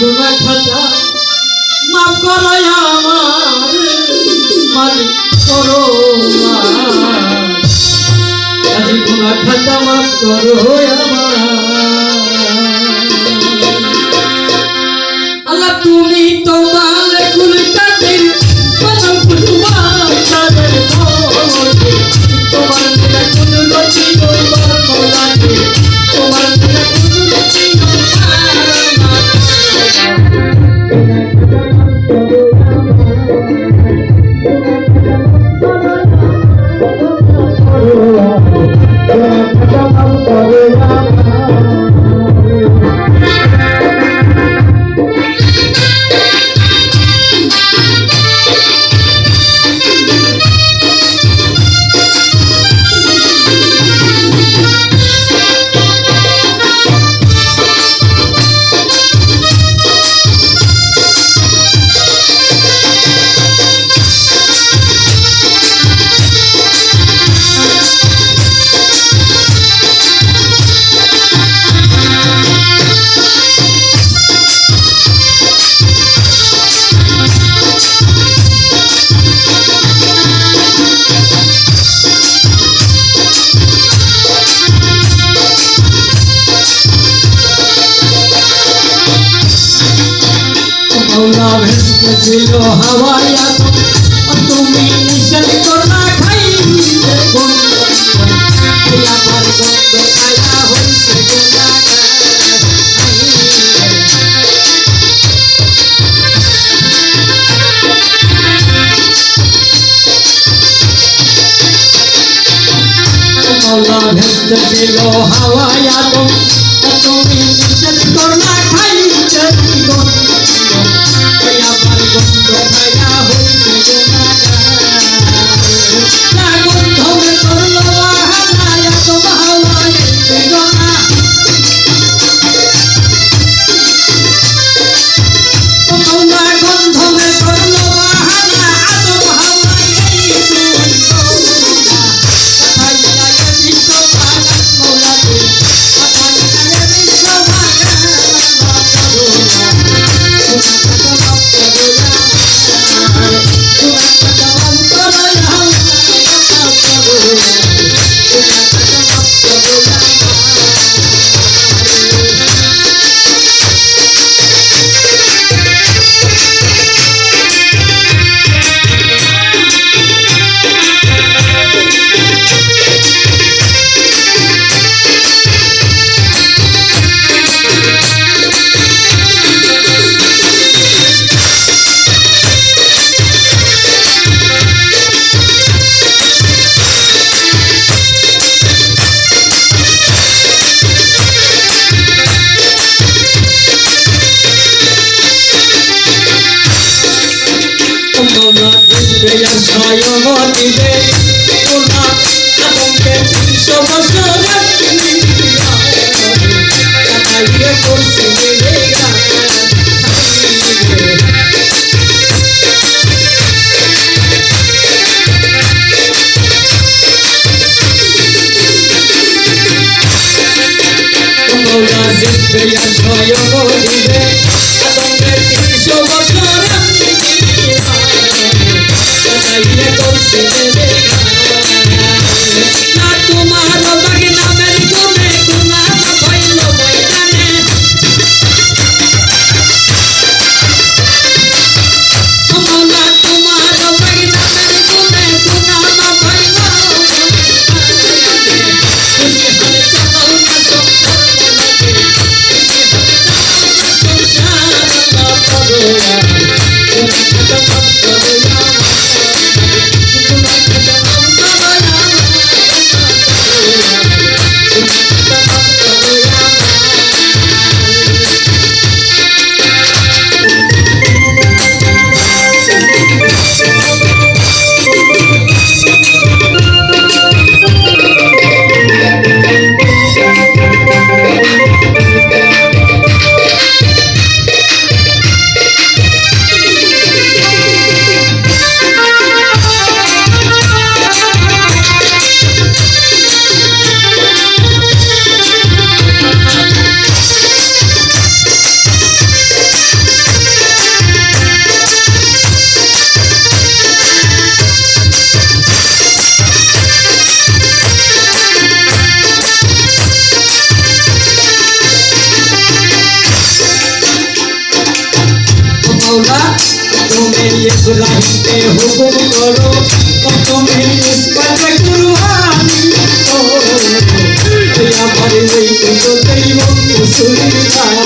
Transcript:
গুনাহ খাতা মাফ করো আমার মালিক করো আজ গুনাহ খাতা মাফ করো আমার আল্লাহ তুমি তোমার কুলটা দিন কদম কুলবার সাদের মধ্যে তোমার দিলা কোন রচি তোমার মৌলাকে তোমার দিলা কোন রচি मौला भेजते दिलो हवाया तुम्हें निशन करना खाई देखो या पर गंद आया हो से गुना मौला भेजते दिलो हवाया तुम्हें निशन करना खाई देखो দিবে তোলা আমাকে 300 বছর কাটাইয়ে করছি রে মৌলা জিতবে স্বয়ং দিবে আমাকে 300 বছর কাটাইয়ে করছি রে না তোমার বাকি ইব্রাহিমকে হুকুম করো ও তুমি ইসমাইলকে কুরবানি করো এই আমার ওই তো দৈব সুরিদার